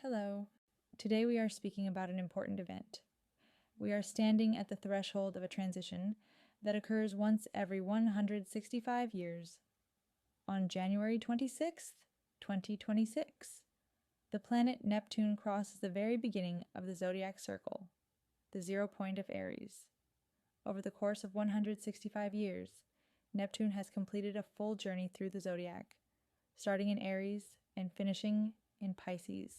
Hello. Today we are speaking about an important event. We are standing at the threshold of a transition that occurs once every 165 years. On January 26th, 2026, the planet Neptune crosses the very beginning of the zodiac circle, the 0 point of Aries. Over the course of 165 years, Neptune has completed a full journey through the zodiac, starting in Aries and finishing in Pisces.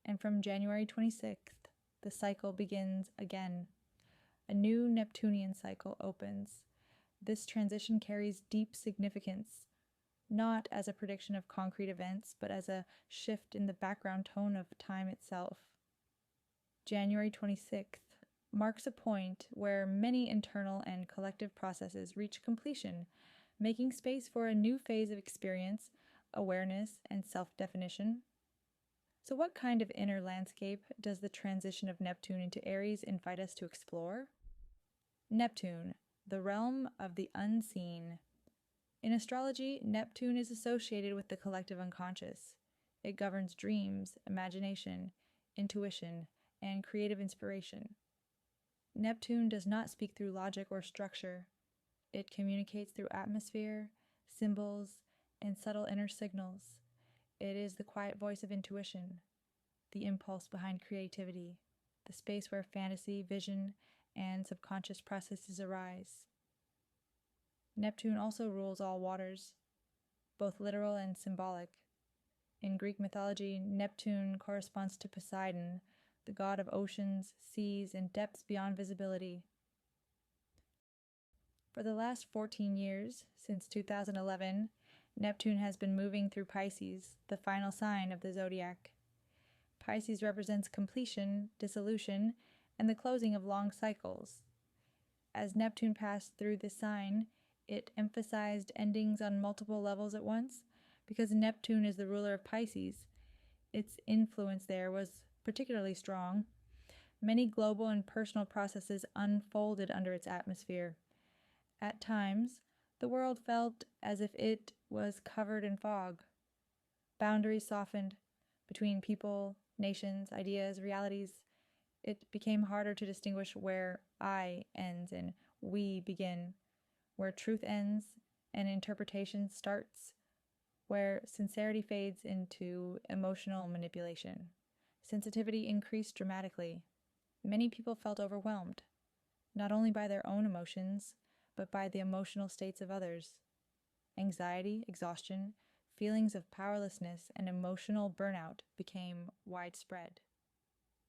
And from January 26th, the cycle begins again. A new Neptunian cycle opens. This transition carries deep significance, not as a prediction of concrete events, but as a shift in the background tone of time itself. January 26th marks a point where many internal and collective processes reach completion, making space for a new phase of experience, awareness, and self-definition. So what kind of inner landscape does the transition of Neptune into Aries invite us to explore? Neptune, the realm of the unseen. In astrology, Neptune is associated with the collective unconscious. It governs dreams, imagination, intuition, and creative inspiration. Neptune does not speak through logic or structure. It communicates through atmosphere, symbols, and subtle inner signals. It is the quiet voice of intuition, the impulse behind creativity, the space where fantasy, vision, and subconscious processes arise. Neptune also rules all waters, both literal and symbolic. In Greek mythology, Neptune corresponds to Poseidon, the god of oceans, seas, and depths beyond visibility. For the last 14 years, since 2011, Neptune has been moving through Pisces, the final sign of the zodiac. Pisces represents completion, dissolution, and the closing of long cycles. As Neptune passed through this sign, it emphasized endings on multiple levels at once. Because Neptune is the ruler of Pisces, its influence there was particularly strong. Many global and personal processes unfolded under its atmosphere. At times, the world felt as if it was covered in fog. Boundaries softened between people, nations, ideas, realities. It became harder to distinguish where I ends and we begin, where truth ends and interpretation starts, where sincerity fades into emotional manipulation. Sensitivity increased dramatically. Many people felt overwhelmed, not only by their own emotions, but by the emotional states of others. Anxiety, exhaustion, feelings of powerlessness, and emotional burnout became widespread.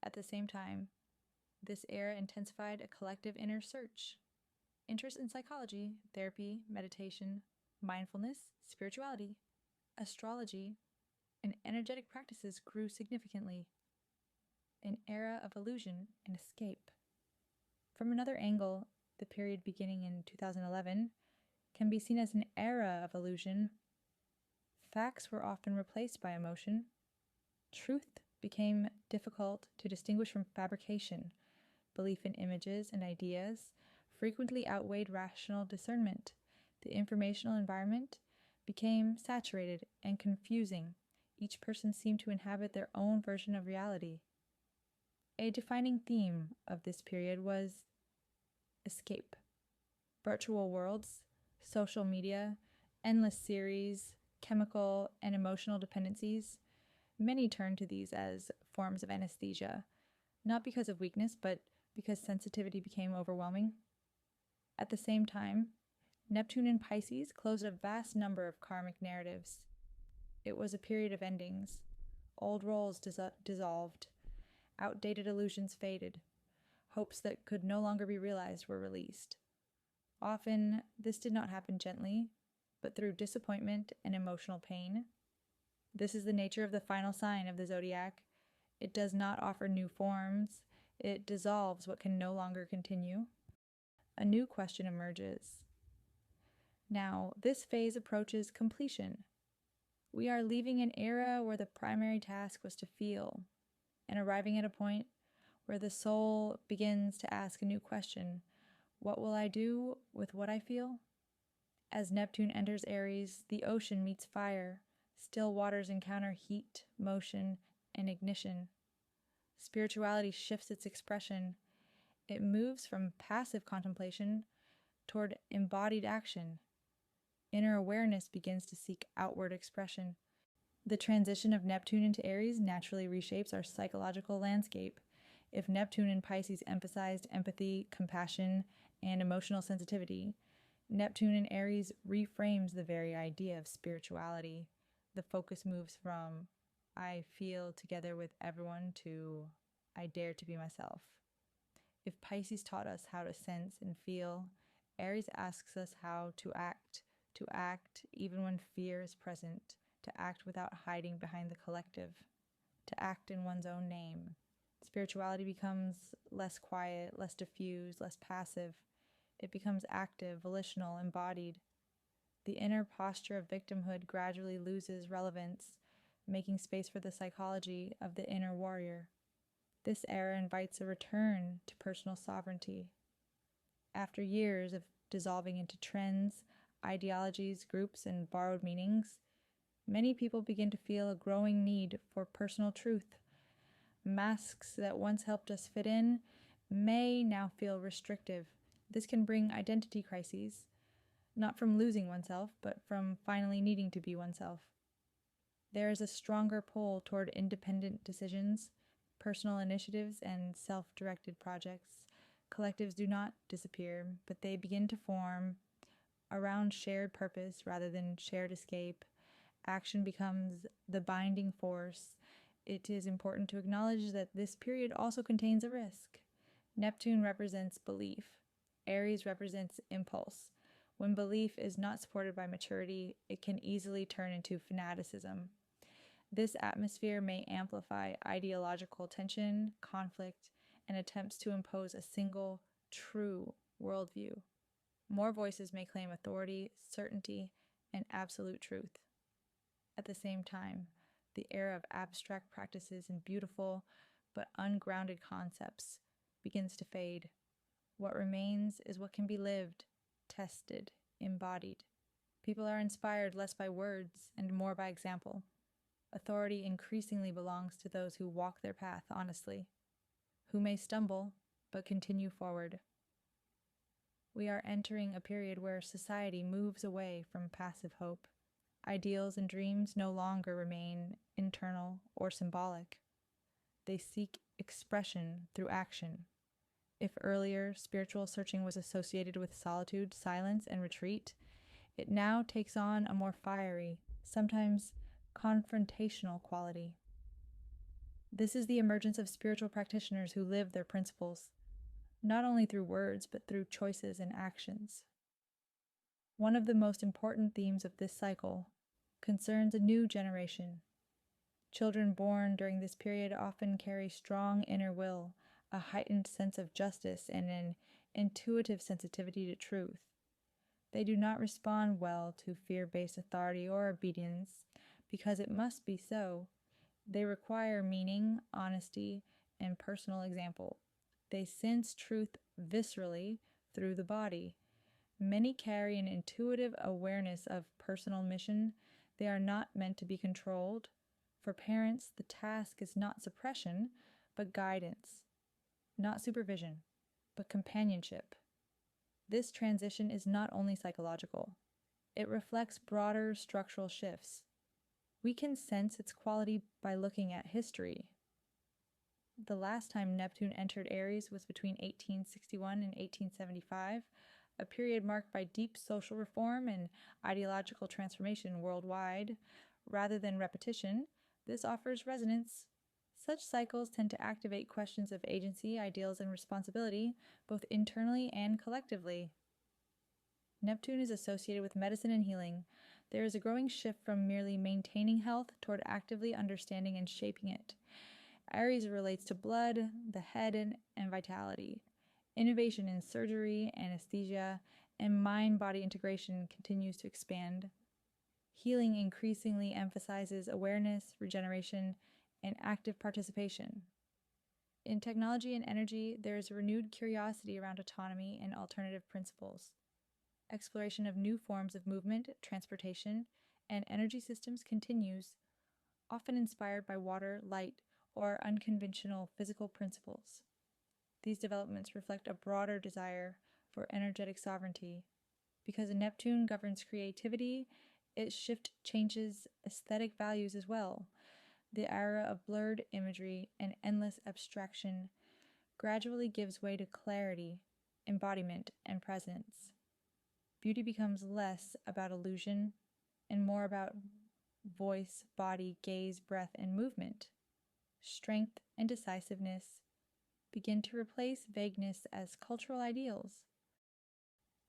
At the same time, this era intensified a collective inner search. Interest in psychology, therapy, meditation, mindfulness, spirituality, astrology, and energetic practices grew significantly. An era of illusion and escape. From another angle, the period beginning in 2011 can be seen as an era of illusion. Facts were often replaced by emotion. Truth became difficult to distinguish from fabrication. Belief in images and ideas frequently outweighed rational discernment. The informational environment became saturated and confusing. Each person seemed to inhabit their own version of reality. A defining theme of this period was escape. Virtual worlds, social media, endless series, chemical and emotional dependencies. Many turned to these as forms of anesthesia, not because of weakness, but because sensitivity became overwhelming. At the same time, Neptune in Pisces closed a vast number of karmic narratives. It was a period of endings. Old roles dissolved. Outdated illusions faded. Hopes that could no longer be realized were released. Often, this did not happen gently, but through disappointment and emotional pain. This is the nature of the final sign of the zodiac. It does not offer new forms. It dissolves what can no longer continue. A new question emerges. Now, this phase approaches completion. We are leaving an era where the primary task was to feel, and arriving at a point where the soul begins to ask a new question. What will I do with what I feel? As Neptune enters Aries, the ocean meets fire. Still waters encounter heat, motion, and ignition. Spirituality shifts its expression. It moves from passive contemplation toward embodied action. Inner awareness begins to seek outward expression. The transition of Neptune into Aries naturally reshapes our psychological landscape. If Neptune in Pisces emphasized empathy, compassion, and emotional sensitivity, Neptune in Aries reframes the very idea of spirituality. The focus moves from I feel together with everyone to I dare to be myself. If Pisces taught us how to sense and feel, Aries asks us how to act even when fear is present, to act without hiding behind the collective, to act in one's own name. Spirituality becomes less quiet, less diffuse, less passive. It becomes active, volitional, embodied. The inner posture of victimhood gradually loses relevance, making space for the psychology of the inner warrior. This era invites a return to personal sovereignty. After years of dissolving into trends, ideologies, groups, and borrowed meanings, many people begin to feel a growing need for personal truth. Masks that once helped us fit in may now feel restrictive. This can bring identity crises, not from losing oneself, but from finally needing to be oneself. There is a stronger pull toward independent decisions, personal initiatives, and self-directed projects. Collectives do not disappear, but they begin to form around shared purpose rather than shared escape. Action becomes the binding force. It is important to acknowledge that this period also contains a risk. Neptune represents belief. Aries represents impulse. When belief is not supported by maturity, it can easily turn into fanaticism. This atmosphere may amplify ideological tension, conflict, and attempts to impose a single, true worldview. More voices may claim authority, certainty, and absolute truth. At the same time, the era of abstract practices and beautiful but ungrounded concepts begins to fade. What remains is what can be lived, tested, embodied. People are inspired less by words and more by example. Authority increasingly belongs to those who walk their path honestly, who may stumble but continue forward. We are entering a period where society moves away from passive hope. Ideals and dreams no longer remain internal or symbolic. They seek expression through action. If earlier spiritual searching was associated with solitude, silence, and retreat, it now takes on a more fiery, sometimes confrontational quality. This is the emergence of spiritual practitioners who live their principles, not only through words, but through choices and actions. One of the most important themes of this cycle concerns a new generation. Children born during this period often carry strong inner will, a heightened sense of justice, and an intuitive sensitivity to truth. They do not respond well to fear-based authority or obedience because it must be so. They require meaning, honesty, and personal example. They sense truth viscerally through the body. Many carry an intuitive awareness of personal mission. They are not meant to be controlled. For parents, the task is not suppression, but guidance. Not supervision, but companionship. This transition is not only psychological. It reflects broader structural shifts. We can sense its quality by looking at history. The last time Neptune entered Aries was between 1861 and 1875, a period marked by deep social reform and ideological transformation worldwide. Rather than repetition, this offers resonance. Such cycles tend to activate questions of agency, ideals, and responsibility, both internally and collectively. Neptune is associated with medicine and healing. There is a growing shift from merely maintaining health toward actively understanding and shaping it. Aries relates to blood, the head, and vitality. Innovation in surgery, anesthesia, and mind-body integration continues to expand. Healing increasingly emphasizes awareness, regeneration, and active participation. In technology and energy, there is a renewed curiosity around autonomy and alternative principles. Exploration of new forms of movement, transportation, and energy systems continues, often inspired by water, light, or unconventional physical principles. These developments reflect a broader desire for energetic sovereignty. Because Neptune governs creativity, its shift changes aesthetic values as well. The era of blurred imagery and endless abstraction gradually gives way to clarity, embodiment, and presence. Beauty becomes less about illusion and more about voice, body, gaze, breath, and movement. Strength and decisiveness begin to replace vagueness as cultural ideals.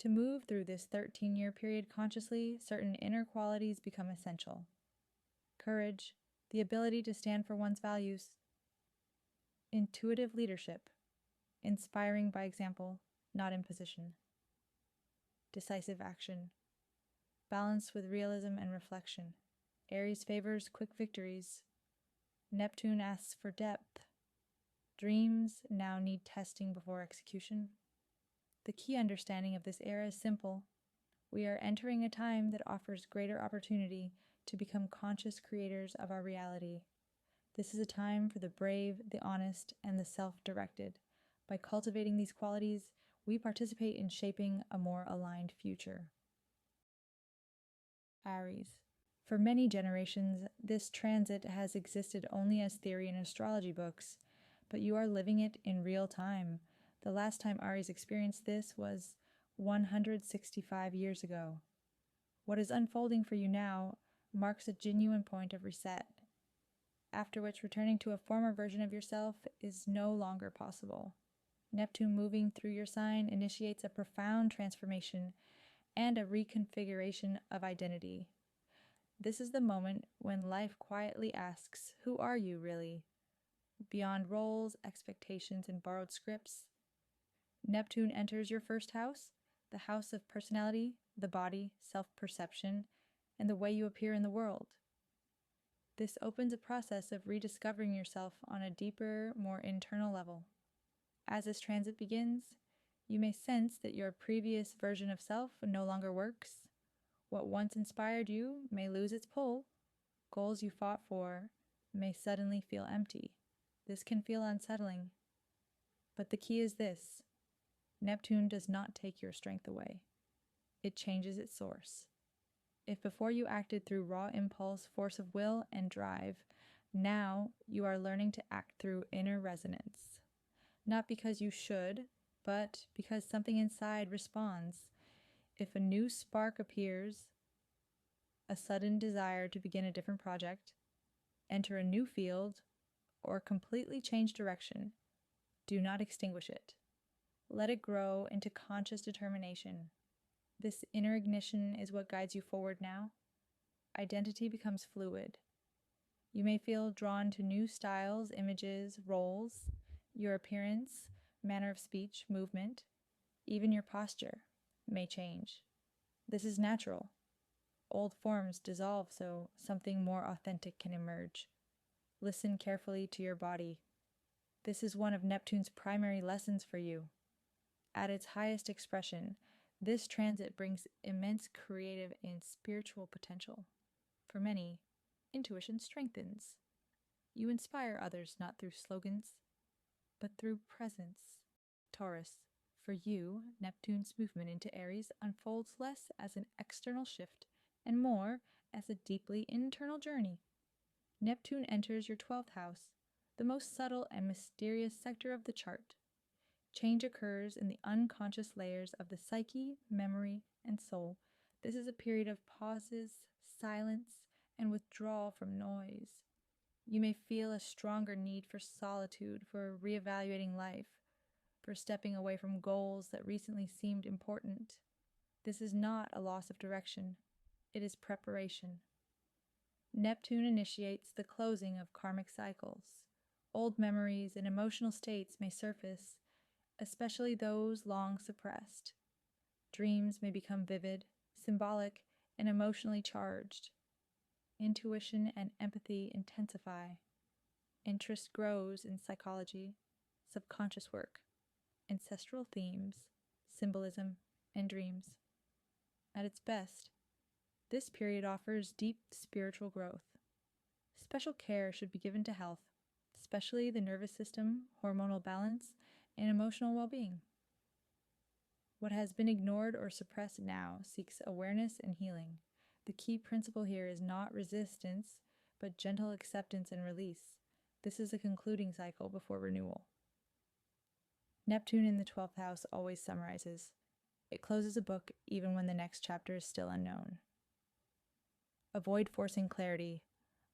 To move through this 13-year period consciously, certain inner qualities become essential. Courage, the ability to stand for one's values. Intuitive leadership, inspiring by example, not imposition. Decisive action, balance with realism and reflection. Aries favors quick victories. Neptune asks for depth. Dreams now need testing before execution. The key understanding of this era is simple. We are entering a time that offers greater opportunity to become conscious creators of our reality. This is a time for the brave, the honest, and the self-directed. By cultivating these qualities, we participate in shaping a more aligned future. Aries. For many generations, this transit has existed only as theory in astrology books, but you are living it in real time. The last time Aries experienced this was 165 years ago. What is unfolding for you now marks a genuine point of reset, after which returning to a former version of yourself is no longer possible. Neptune moving through your sign initiates a profound transformation and a reconfiguration of identity. This is the moment when life quietly asks, who are you really? Beyond roles, expectations, and borrowed scripts, Neptune enters your first house, the house of personality, the body, self-perception, and the way you appear in the world. This opens a process of rediscovering yourself on a deeper, more internal level. As this transit begins, you may sense that your previous version of self no longer works. What once inspired you may lose its pull. Goals you fought for may suddenly feel empty. This can feel unsettling. But the key is this: Neptune does not take your strength away. It changes its source. If before you acted through raw impulse, force of will, and drive, now you are learning to act through inner resonance. Not because you should, but because something inside responds. If a new spark appears, a sudden desire to begin a different project, enter a new field, or completely change direction, do not extinguish it. Let it grow into conscious determination. This inner ignition is what guides you forward now. Identity becomes fluid. You may feel drawn to new styles, images, roles. Your appearance, manner of speech, movement, even your posture may change. This is natural. Old forms dissolve so something more authentic can emerge. Listen carefully to your body. This is one of Neptune's primary lessons for you. At its highest expression, this transit brings immense creative and spiritual potential. For many, intuition strengthens. You inspire others not through slogans, but through presence. Taurus. For you, Neptune's movement into Aries unfolds less as an external shift and more as a deeply internal journey. Neptune enters your 12th house, the most subtle and mysterious sector of the chart. Change occurs in the unconscious layers of the psyche, memory, and soul. This is a period of pauses, silence, and withdrawal from noise. You may feel a stronger need for solitude, for reevaluating life, for stepping away from goals that recently seemed important. This is not a loss of direction. It is preparation. Neptune initiates the closing of karmic cycles. Old memories and emotional states may surface, especially those long suppressed. Dreams may become vivid, symbolic, and emotionally charged. Intuition and empathy intensify. Interest grows in psychology, subconscious work, ancestral themes, symbolism, and dreams. At its best, this period offers deep spiritual growth. Special care should be given to health, especially the nervous system, hormonal balance, and emotional well-being. What has been ignored or suppressed now seeks awareness and healing. The key principle here is not resistance, but gentle acceptance and release. This is a concluding cycle before renewal. Neptune in the 12th house always summarizes. It closes a book even when the next chapter is still unknown. Avoid forcing clarity.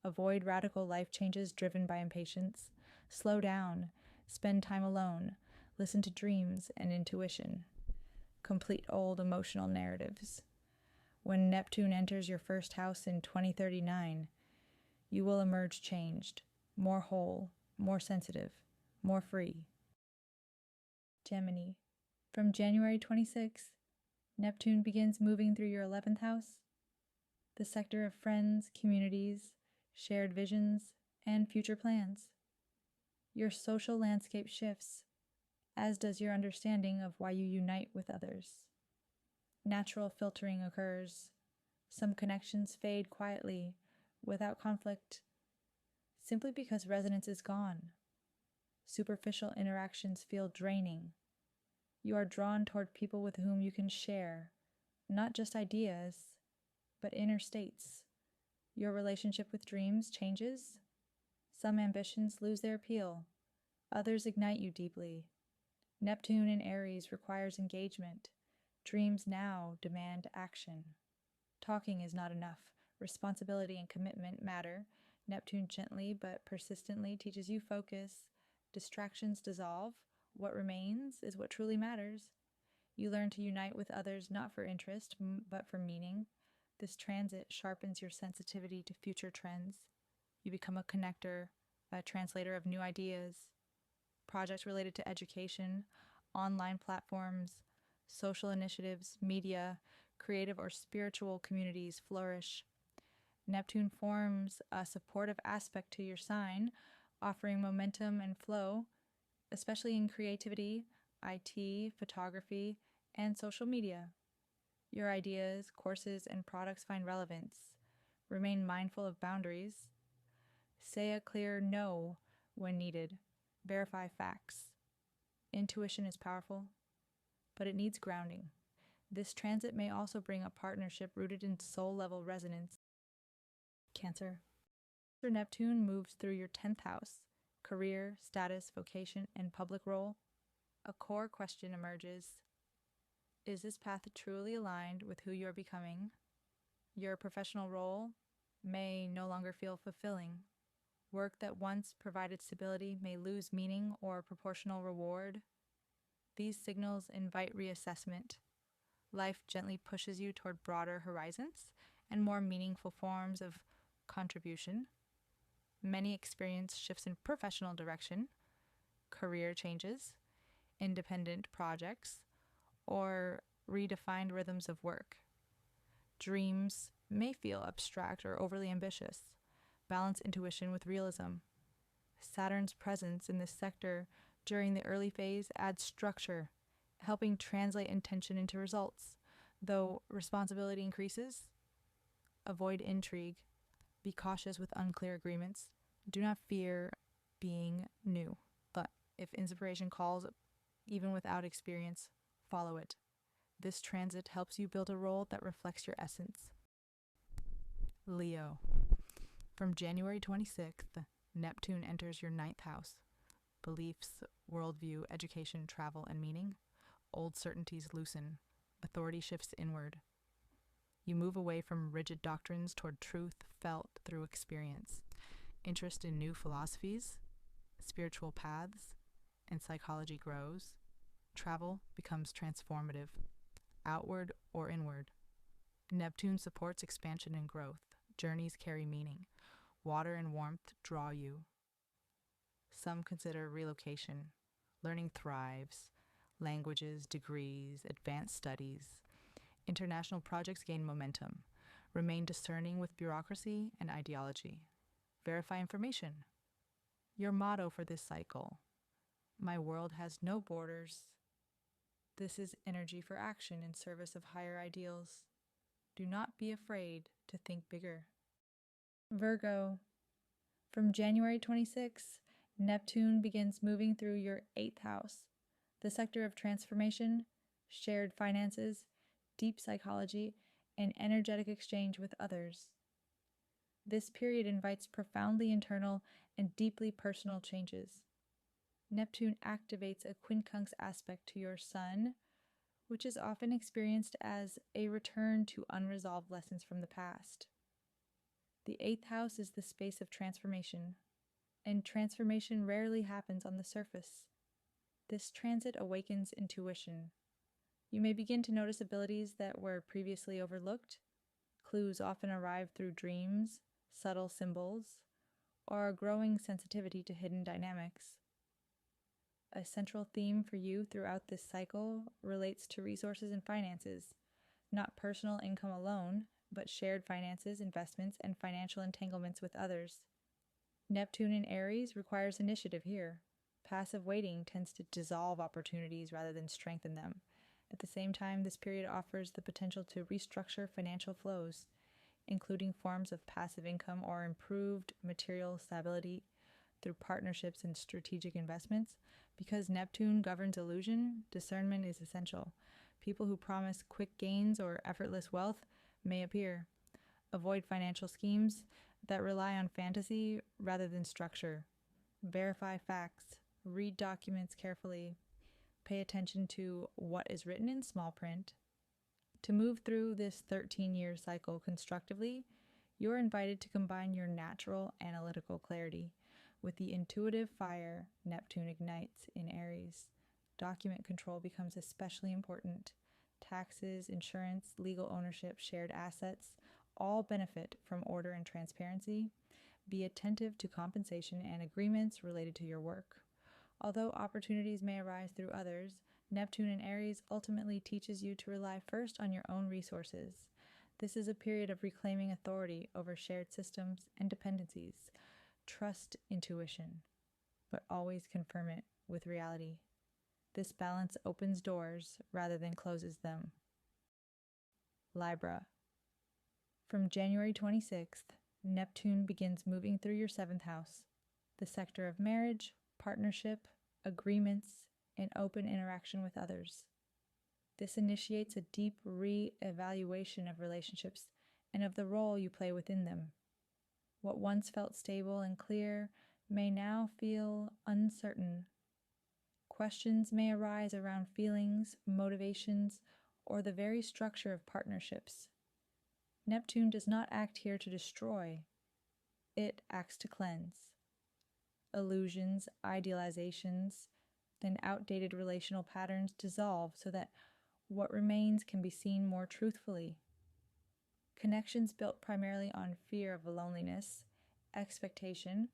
Avoid radical life changes driven by impatience. Slow down. Spend time alone. Listen to dreams and intuition. Complete old emotional narratives. When Neptune enters your first house in 2039, you will emerge changed, more whole, more sensitive, more free. Gemini. From January 26th, Neptune begins moving through your 11th house, the sector of friends, communities, shared visions, and future plans. Your social landscape shifts, as does your understanding of why you unite with others. Natural filtering occurs. Some connections fade quietly, without conflict, simply because resonance is gone. Superficial interactions feel draining. You are drawn toward people with whom you can share, not just ideas, but inner states. Your relationship with dreams changes. Some ambitions lose their appeal. Others ignite you deeply. Neptune-in-Aries requires engagement. Dreams now demand action. Talking is not enough. Responsibility and commitment matter. Neptune gently but persistently teaches you focus. Distractions dissolve. What remains is what truly matters. You learn to unite with others not for interest, but for meaning. This transit sharpens your sensitivity to future trends. You become a connector, a translator of new ideas. Projects related to education, online platforms, social initiatives, media, creative or spiritual communities flourish. Neptune forms a supportive aspect to your sign, offering momentum and flow, especially in creativity, IT, photography, and social media. Your ideas, courses, and products find relevance. Remain mindful of boundaries. Say a clear no when needed. Verify facts. Intuition is powerful, but it needs grounding. This transit may also bring a partnership rooted in soul-level resonance. Cancer. Neptune moves through your 10th house, career, status, vocation, and public role. A core question emerges. Is this path truly aligned with who you are becoming? Your professional role may no longer feel fulfilling. Work that once provided stability may lose meaning or proportional reward. These signals invite reassessment. Life gently pushes you toward broader horizons and more meaningful forms of contribution. Many experience shifts in professional direction, career changes, independent projects, or redefined rhythms of work. Dreams may feel abstract or overly ambitious. Balance intuition with realism. Saturn's presence in this sector during the early phase adds structure, helping translate intention into results. Though responsibility increases, avoid intrigue. Be cautious with unclear agreements. Do not fear being new, but if inspiration calls, even without experience, follow it. This transit helps you build a role that reflects your essence. Leo. From January 26th, Neptune enters your 9th house. Beliefs, worldview, education, travel, and meaning. Old certainties loosen. Authority shifts inward. You move away from rigid doctrines toward truth felt through experience. Interest in new philosophies, spiritual paths, and psychology grows. Travel becomes transformative, outward or inward. Neptune supports expansion and growth. Journeys carry meaning. Water and warmth draw you. Some consider relocation. Learning thrives. Languages, degrees, advanced studies. International projects gain momentum. Remain discerning with bureaucracy and ideology. Verify information. Your motto for this cycle: my world has no borders. This is energy for action in service of higher ideals. Do not be afraid to think bigger. Virgo. From January 26, Neptune begins moving through your 8th house, the sector of transformation, shared finances, deep psychology, and energetic exchange with others. This period invites profoundly internal and deeply personal changes. Neptune activates a quincunx aspect to your Sun, which is often experienced as a return to unresolved lessons from the past. The 8th house is the space of transformation, and transformation rarely happens on the surface. This transit awakens intuition. You may begin to notice abilities that were previously overlooked. Clues often arrive through dreams, subtle symbols, or a growing sensitivity to hidden dynamics. A central theme for you throughout this cycle relates to resources and finances, not personal income alone, but shared finances, investments, and financial entanglements with others. Neptune in Aries requires initiative here. Passive waiting tends to dissolve opportunities rather than strengthen them. At the same time, this period offers the potential to restructure financial flows, including forms of passive income or improved material stability through partnerships and strategic investments. Because Neptune governs illusion, discernment is essential. People who promise quick gains or effortless wealth may appear. Avoid financial schemes that rely on fantasy rather than structure. Verify facts. Read documents carefully. Pay attention to what is written in small print. To move through this 13-year cycle constructively, you're invited to combine your natural analytical clarity with the intuitive fire Neptune ignites in Aries. Document control becomes especially important. Taxes, insurance, legal ownership, shared assets all benefit from order and transparency. Be attentive to compensation and agreements related to your work. Although opportunities may arise through others, Neptune in Aries ultimately teaches you to rely first on your own resources. This is a period of reclaiming authority over shared systems and dependencies. Trust intuition, but always confirm it with reality. This balance opens doors rather than closes them. Libra. From January 26th, Neptune begins moving through your 7th house, the sector of marriage, partnership, agreements, and open interaction with others. This initiates a deep re-evaluation of relationships and of the role you play within them. What once felt stable and clear may now feel uncertain. Questions may arise around feelings, motivations, or the very structure of partnerships. Neptune does not act here to destroy. It acts to cleanse. Illusions, idealizations, and outdated relational patterns dissolve so that what remains can be seen more truthfully. Connections built primarily on fear of loneliness, expectation,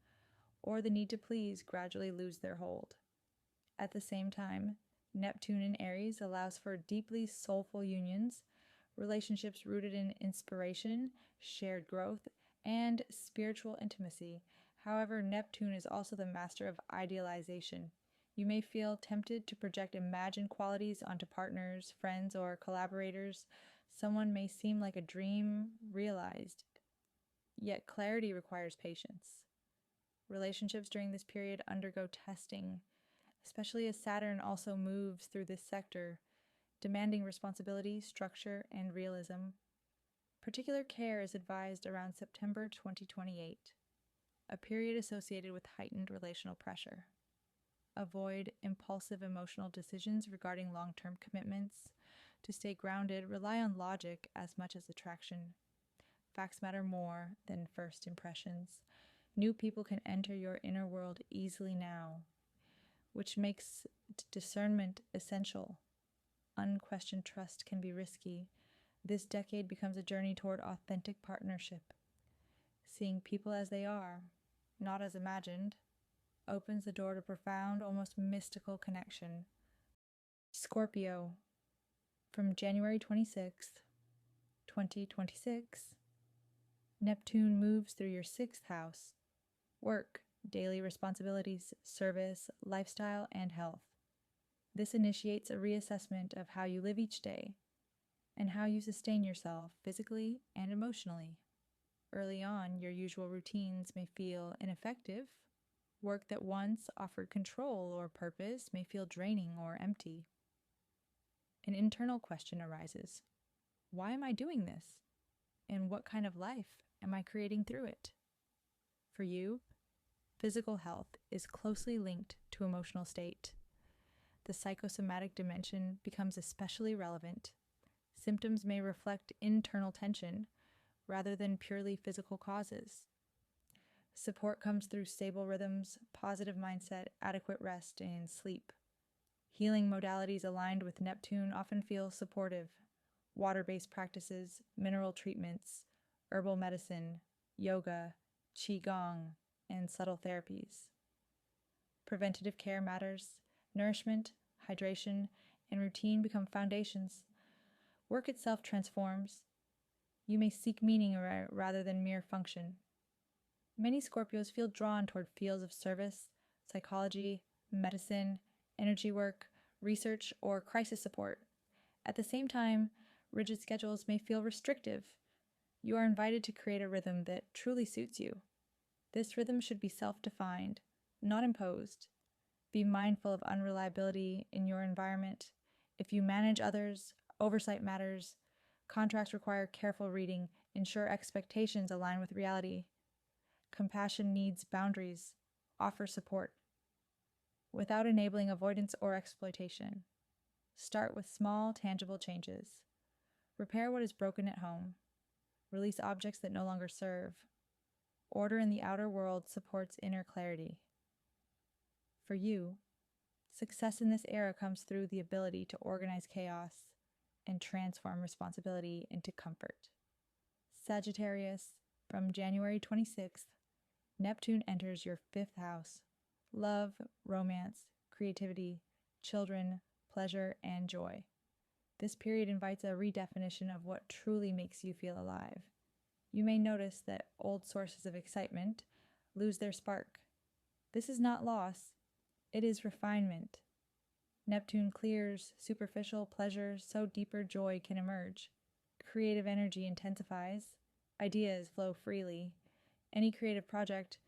or the need to please gradually lose their hold. At the same time, Neptune in Aries allows for deeply soulful unions, relationships rooted in inspiration, shared growth, and spiritual intimacy. However, Neptune is also the master of idealization. You may feel tempted to project imagined qualities onto partners, friends, or collaborators. Someone may seem like a dream realized, yet clarity requires patience. Relationships during this period undergo testing, especially as Saturn also moves through this sector, demanding responsibility, structure, and realism. Particular care is advised around September 2028, a period associated with heightened relational pressure. Avoid impulsive emotional decisions regarding long-term commitments. To stay grounded, rely on logic as much as attraction. Facts matter more than first impressions. New people can enter your inner world easily now, which makes discernment essential. Unquestioned trust can be risky. This decade becomes a journey toward authentic partnership. Seeing people as they are, not as imagined, opens the door to profound, almost mystical connection. Scorpio. From January 26th, 2026, Neptune moves through your 6th house, work, daily responsibilities, service, lifestyle, and health. This initiates a reassessment of how you live each day and how you sustain yourself physically and emotionally. Early on, your usual routines may feel ineffective, Work that once offered control or purpose may feel draining or empty. An internal question arises. Why am I doing this? And what kind of life am I creating through it? For you, physical health is closely linked to emotional state. The psychosomatic dimension becomes especially relevant. Symptoms may reflect internal tension rather than purely physical causes. Support comes through stable rhythms, positive mindset, adequate rest, and sleep. Healing modalities aligned with Neptune often feel supportive. Water-based practices, mineral treatments, herbal medicine, yoga, qigong, and subtle therapies. Preventative care matters. Nourishment, hydration, and routine become foundations. Work itself transforms. You may seek meaning rather than mere function. Many Scorpios feel drawn toward fields of service, psychology, medicine, energy work, research, or crisis support. At the same time, rigid schedules may feel restrictive. You are invited to create a rhythm that truly suits you. This rhythm should be self-defined, not imposed. Be mindful of unreliability in your environment. If you manage others, oversight matters. Contracts require careful reading. Ensure expectations align with reality. Compassion needs boundaries. Offer support without enabling avoidance or exploitation. Start with small, tangible changes. Repair what is broken at home. Release objects that no longer serve. Order in the outer world supports inner clarity. For you, success in this era comes through the ability to organize chaos and transform responsibility into comfort. Sagittarius, from January 26th, Neptune enters your 5th house. Love, romance, creativity, children, pleasure, and joy. This period invites a redefinition of what truly makes you feel alive. You may notice that old sources of excitement lose their spark. This is not loss, it is refinement. Neptune clears superficial pleasure so deeper joy can emerge. Creative energy intensifies, ideas flow freely. Any creative project,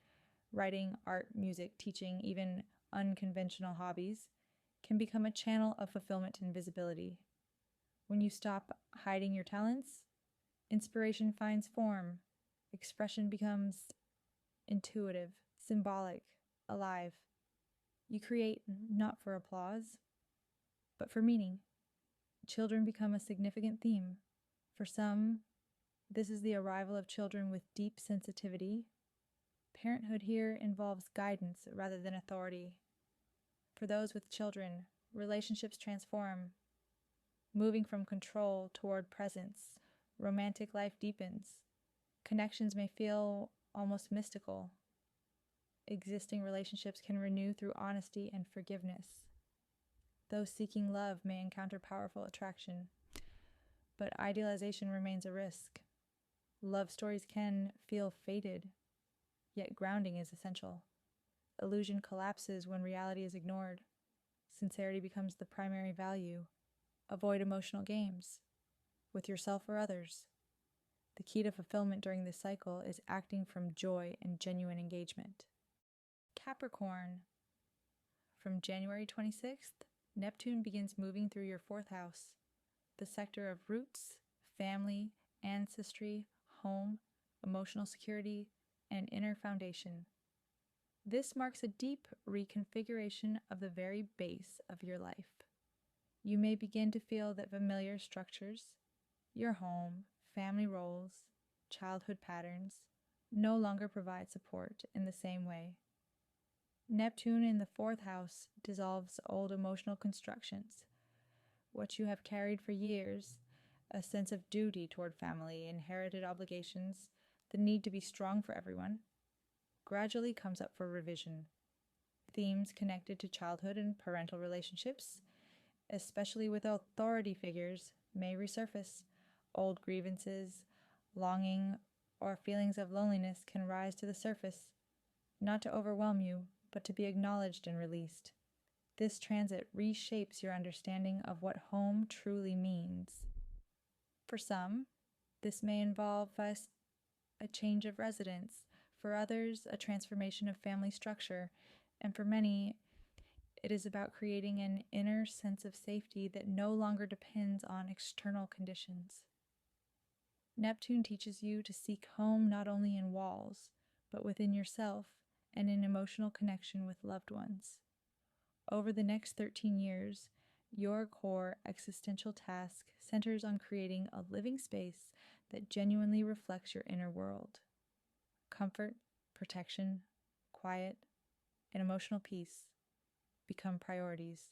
writing, art, music, teaching, even unconventional hobbies, can become a channel of fulfillment and visibility. When you stop hiding your talents, inspiration finds form. Expression becomes intuitive, symbolic, alive. You create not for applause, but for meaning. Children become a significant theme. For some, this is the arrival of children with deep sensitivity. Parenthood here involves guidance rather than authority. For those with children, relationships transform. Moving from control toward presence, romantic life deepens. Connections may feel almost mystical. Existing relationships can renew through honesty and forgiveness. Those seeking love may encounter powerful attraction, but idealization remains a risk. Love stories can feel faded, yet grounding is essential. Illusion collapses when reality is ignored. Sincerity becomes the primary value. Avoid emotional games with yourself or others. The key to fulfillment during this cycle is acting from joy and genuine engagement. Capricorn. From January 26th, Neptune begins moving through your 4th house, the sector of roots, family, ancestry, home, emotional security, and inner foundation. This marks a deep reconfiguration of the very base of your life. You may begin to feel that familiar structures, your home, family roles, childhood patterns, no longer provide support in the same way. Neptune in the 4th house dissolves old emotional constructions. What you have carried for years, a sense of duty toward family, inherited obligations, the need to be strong for everyone, gradually comes up for revision. Themes connected to childhood and parental relationships, especially with authority figures, may resurface. Old grievances, longing, or feelings of loneliness can rise to the surface, not to overwhelm you, but to be acknowledged and released. This transit reshapes your understanding of what home truly means. For some, this may involve a change of residence, For others, a transformation of family structure, and for many, it is about creating an inner sense of safety that no longer depends on external conditions. Neptune teaches you to seek home not only in walls, but within yourself and in emotional connection with loved ones. Over the next 13 years, your core existential task centers on creating a living space that genuinely reflects your inner world. Comfort, protection, quiet, and emotional peace become priorities,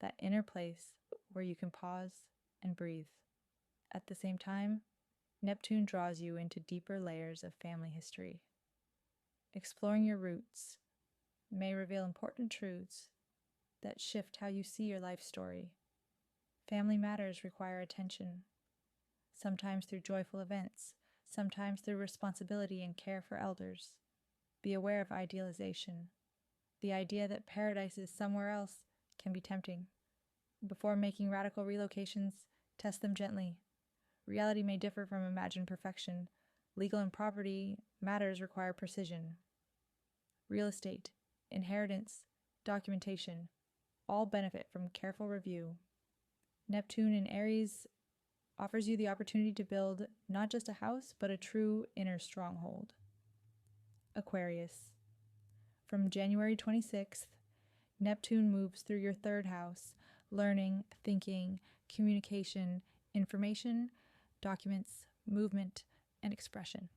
that inner place where you can pause and breathe. At the same time, Neptune draws you into deeper layers of family history. Exploring your roots may reveal important truths that shift how you see your life story. Family matters require attention, sometimes through joyful events, sometimes through responsibility and care for elders. Be aware of idealization. The idea that paradise is somewhere else can be tempting. Before making radical relocations, test them gently. Reality may differ from imagined perfection. Legal and property matters require precision. Real estate, inheritance, documentation, all benefit from careful review. Neptune-in-Aries offers you the opportunity to build not just a house, but a true inner stronghold. Aquarius. From January 26th, Neptune moves through your third house, learning, thinking, communication, information, documents, movement, and expression.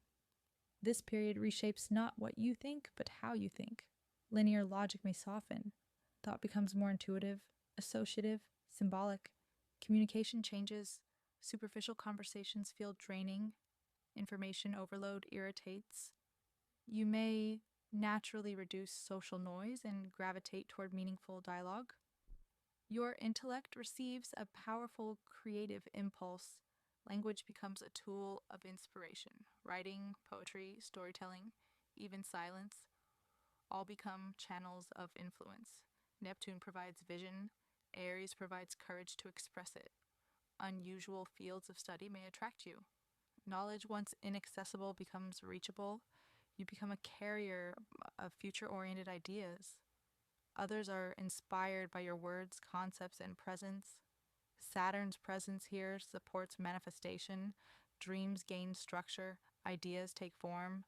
This period reshapes not what you think, but how you think. Linear logic may soften. Thought becomes more intuitive, associative, symbolic. Communication changes. Superficial conversations feel draining. Information overload irritates. You may naturally reduce social noise and gravitate toward meaningful dialogue. Your intellect receives a powerful creative impulse. Language becomes a tool of inspiration. Writing, poetry, storytelling, even silence, all become channels of influence. Neptune provides vision. Aries provides courage to express it. Unusual fields of study may attract you. Knowledge once inaccessible becomes reachable. You become a carrier of future-oriented ideas. Others are inspired by your words, concepts, and presence. Saturn's presence here supports manifestation. Dreams gain structure. Ideas take form.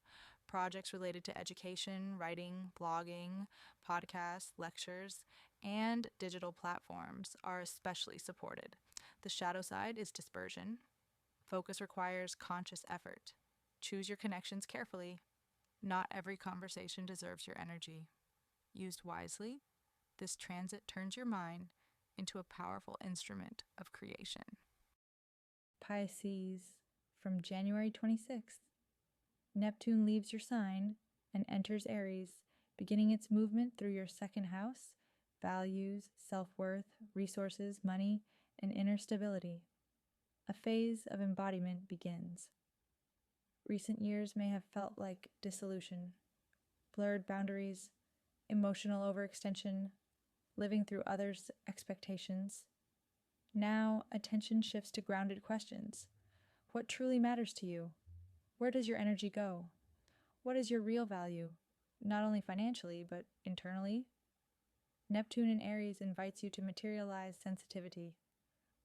Projects related to education, writing, blogging, podcasts, lectures, and digital platforms are especially supported. The shadow side is dispersion. Focus requires conscious effort. Choose your connections carefully. Not every conversation deserves your energy. Used wisely, this transit turns your mind into a powerful instrument of creation. Pisces. From January 26th, Neptune leaves your sign and enters Aries, beginning its movement through your second house, values, self-worth, resources, money, and inner stability. A phase of embodiment begins. Recent years may have felt like dissolution, blurred boundaries, emotional overextension, living through others' expectations. Now, attention shifts to grounded questions. What truly matters to you? Where does your energy go? What is your real value, not only financially, but internally? Neptune in Aries invites you to materialize sensitivity.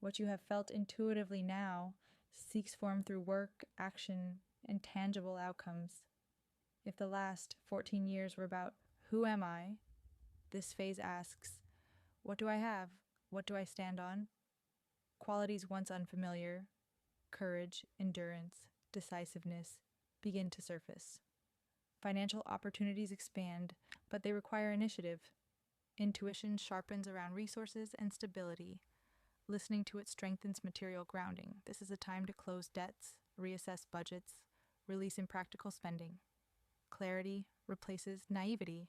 What you have felt intuitively now seeks form through work, action, and tangible outcomes. If the last 14 years were about who am I, this phase asks, what do I have? What do I stand on? Qualities once unfamiliar, courage, endurance, decisiveness, begin to surface. Financial opportunities expand, but they require initiative. Intuition sharpens around resources and stability. Listening to it strengthens material grounding. This is a time to close debts, reassess budgets, release impractical spending. Clarity replaces naivety.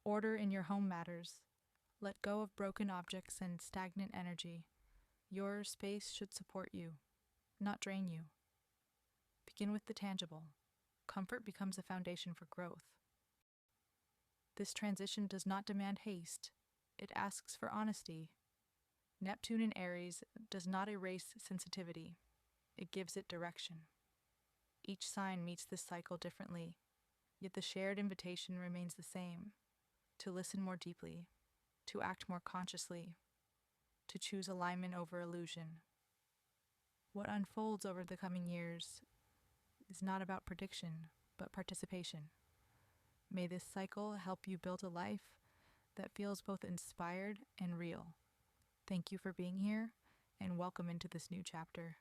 Order in your home matters. Let go of broken objects and stagnant energy. Your space should support you, not drain you. Begin with the tangible. Comfort becomes a foundation for growth. This transition does not demand haste. It asks for honesty. Neptune in Aries does not erase sensitivity. It gives it direction. Each sign meets this cycle differently. Yet the shared invitation remains the same: to listen more deeply, to act more consciously, to choose alignment over illusion. What unfolds over the coming years is not about prediction, but participation. May this cycle help you build a life that feels both inspired and real. Thank you for being here, and welcome into this new chapter.